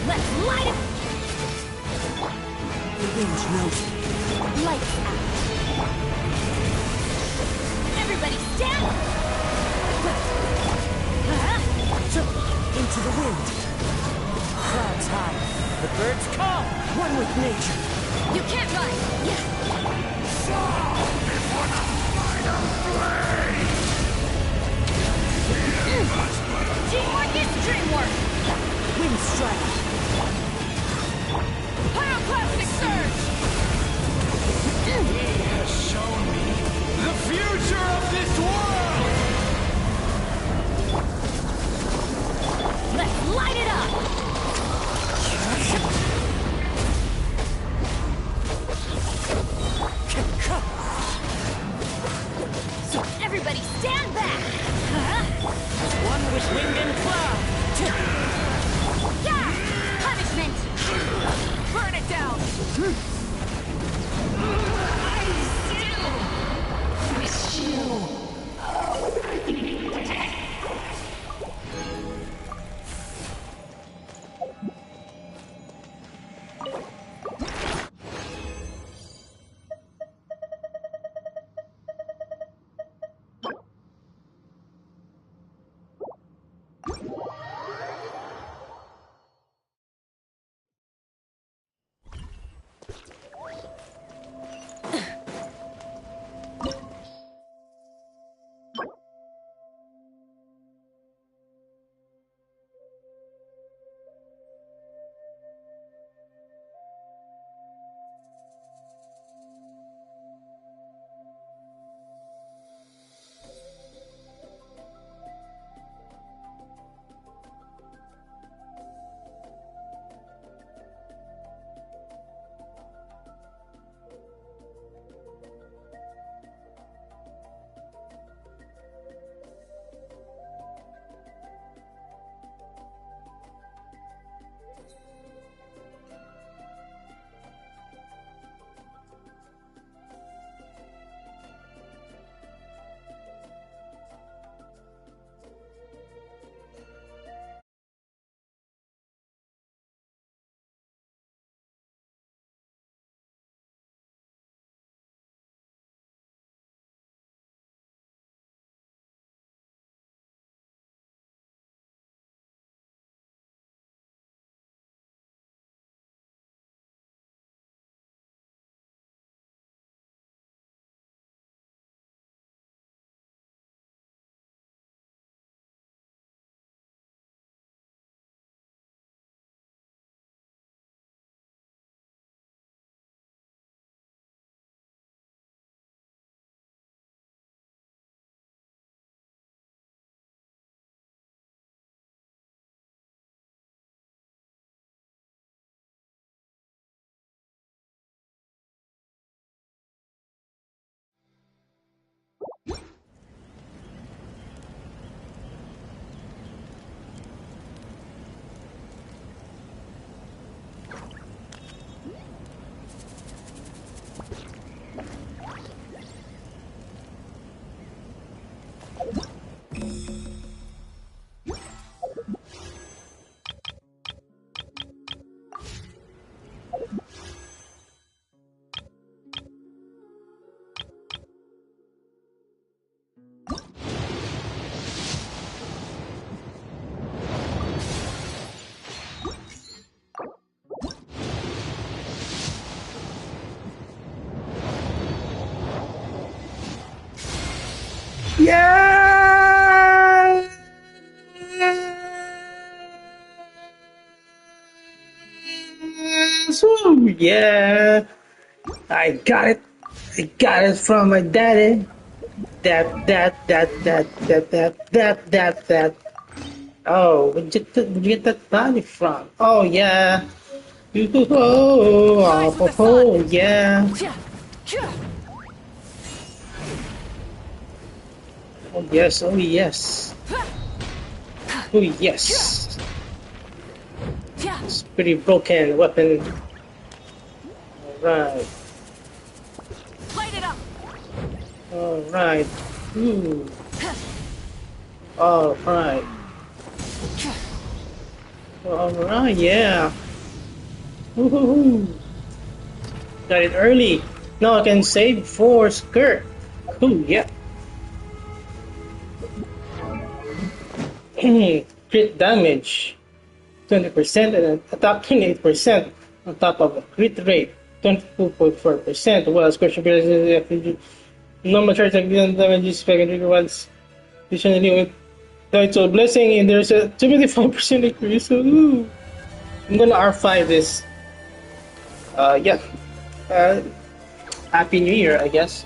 Let's light it! The wind knows me. Lights out. Everybody stand! Into the wind. Clouds high. The birds call. One with nature. You can't run! Yeah! Teamwork is dreamwork! Wind strike. Pyroclastic surge! He has shown me the future of this world. Let's light it up! So everybody stand back! One with wind and cloud. Yes! Woo! Yeah! I got it! I got it from my daddy! That. Oh, where'd you get that body from? Oh, yeah! Oh, yeah! Oh, yes, oh, yes! Oh, yes! It's pretty broken weapon. Alright. Alright. Ooh. Alright. Alright, yeah. Woohoo. Got it early. Now I can save for skirt. Cool, yeah. Crit damage 20% and attack 28% on top of a crit rate 22.4%. While scorching ability normal charge and damage is secondary once. Additionally, with so blessing and there's a 75% increase. So, ooh. I'm gonna R5 this. Yeah. Uh, Happy New Year, I guess.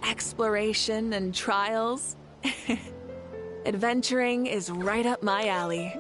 exploration and trials. Adventuring is right up my alley.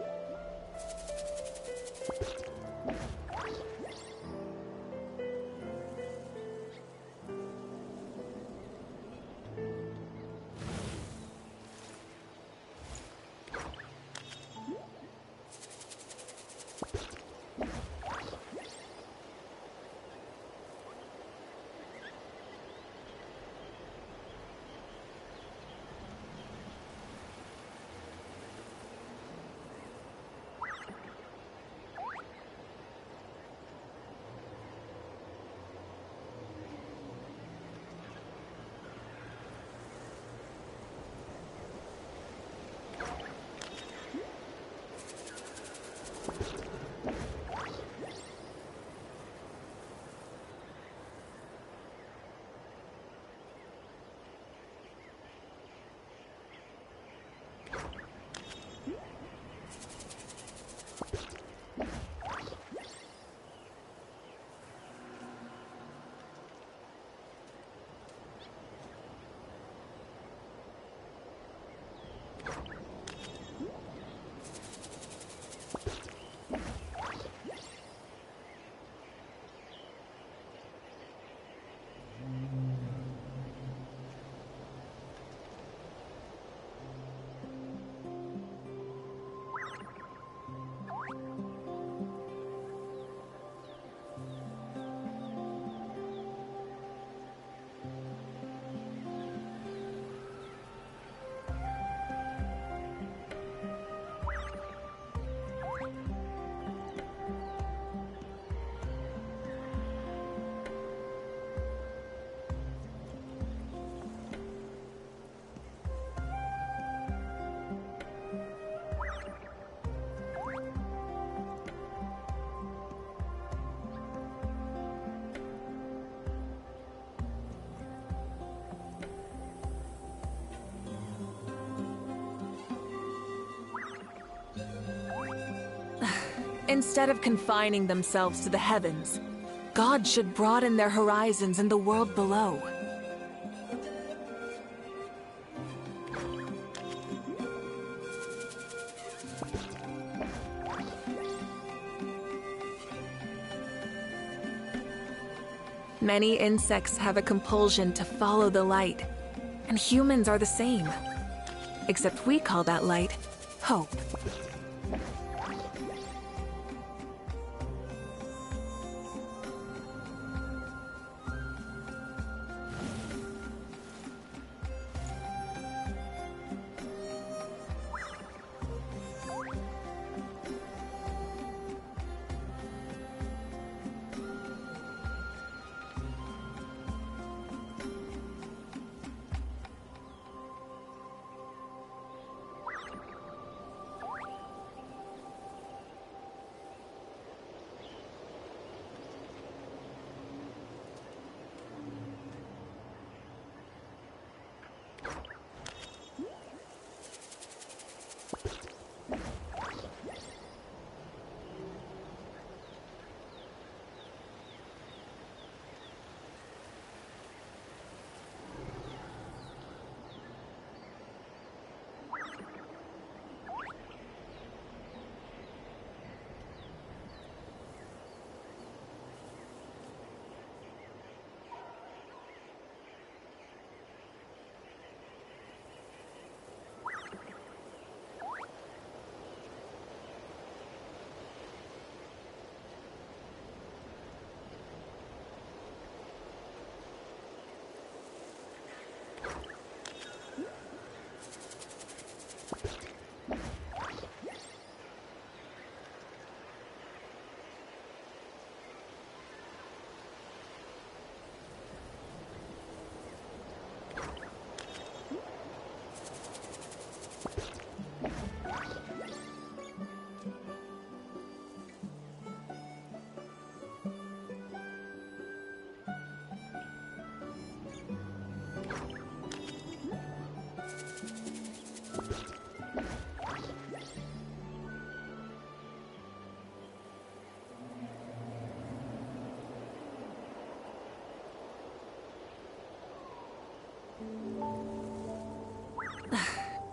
Instead of confining themselves to the heavens, God should broaden their horizons in the world below. Many insects have a compulsion to follow the light, and humans are the same. Except we call that light hope.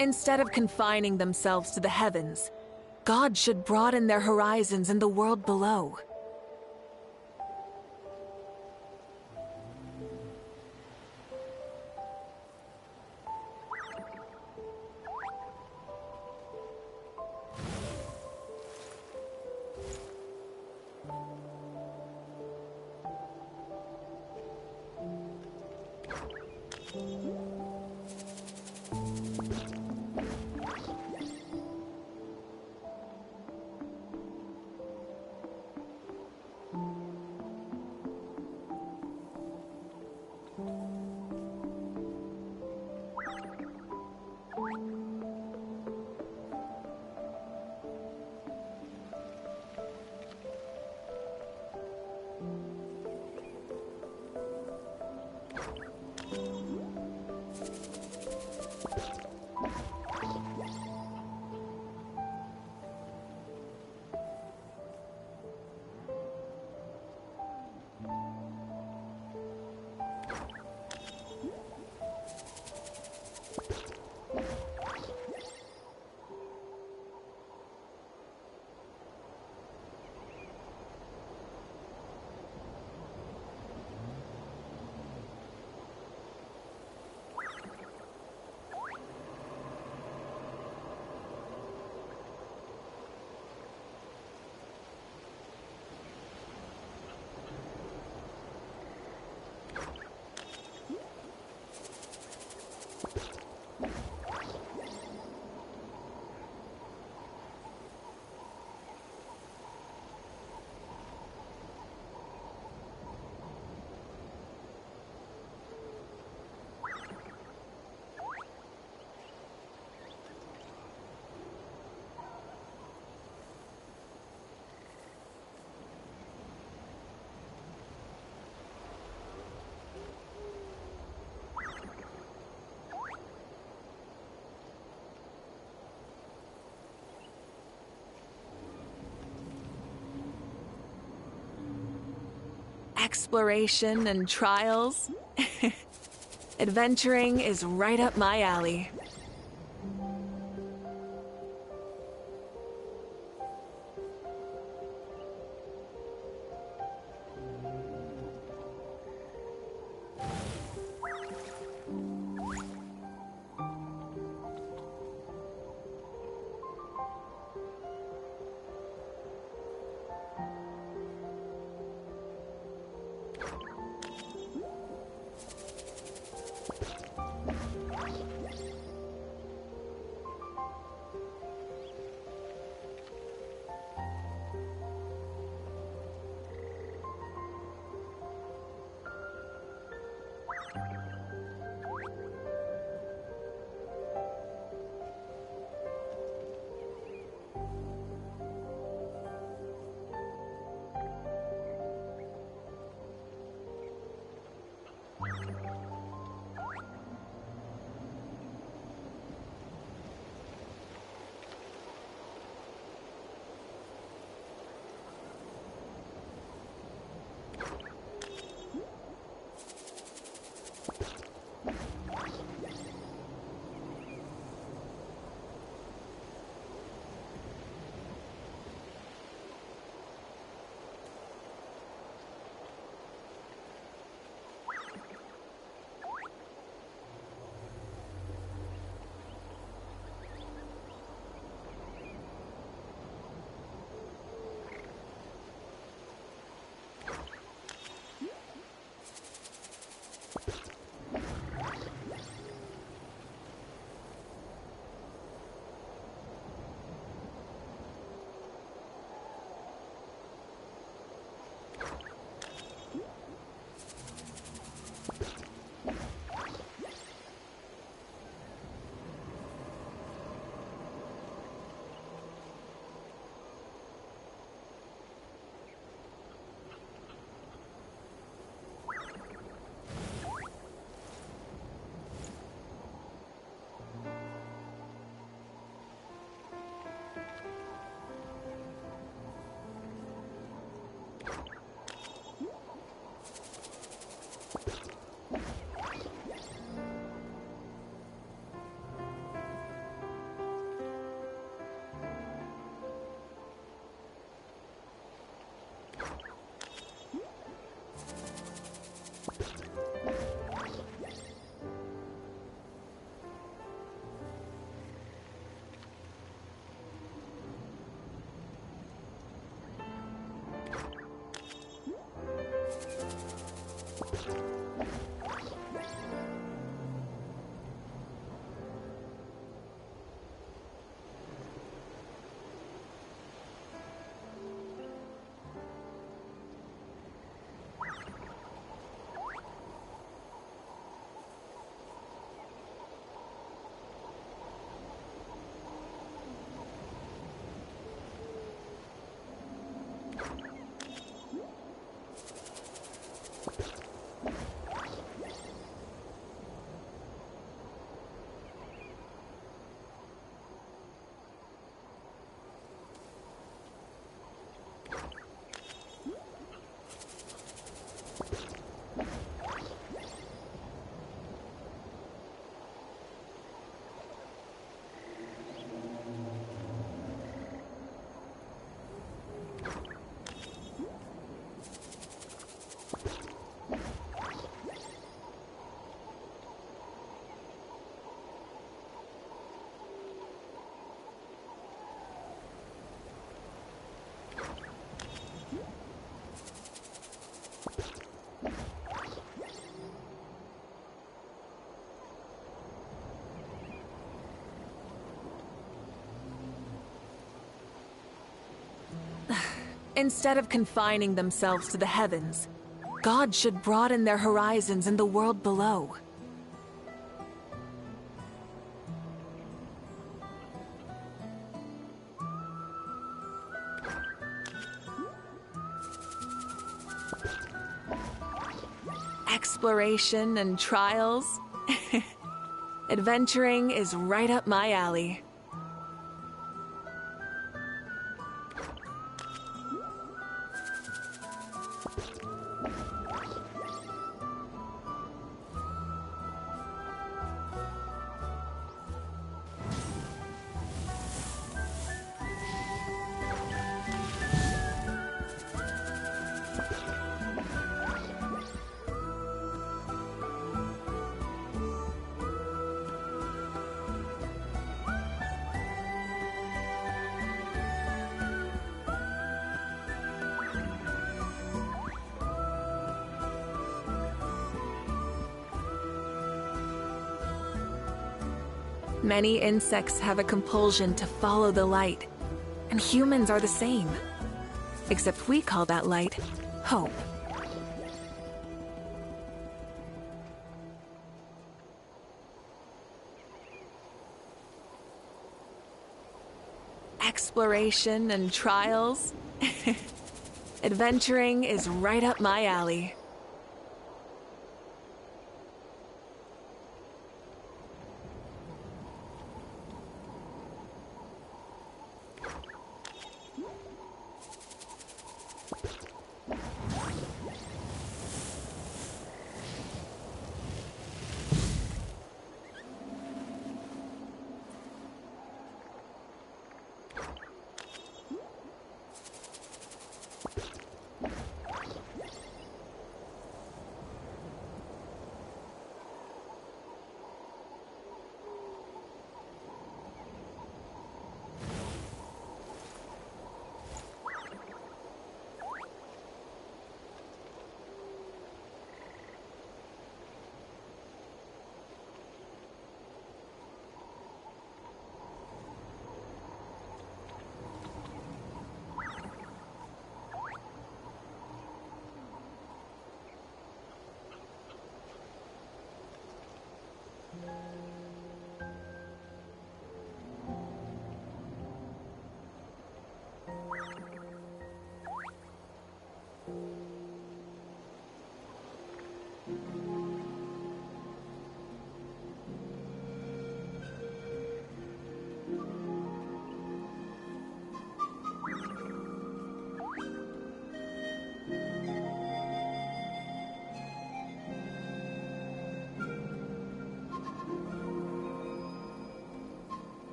Instead of confining themselves to the heavens, gods should broaden their horizons in the world below. Exploration and trials. Adventuring is right up my alley. Instead of confining themselves to the heavens, God should broaden their horizons in the world below. Exploration and trials. Adventuring is right up my alley. Many insects have a compulsion to follow the light, and humans are the same. Except we call that light hope. Exploration and trials. Adventuring is right up my alley.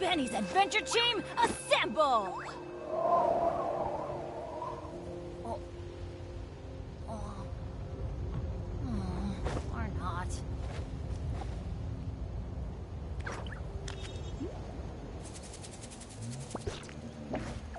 Benny's adventure team, assemble!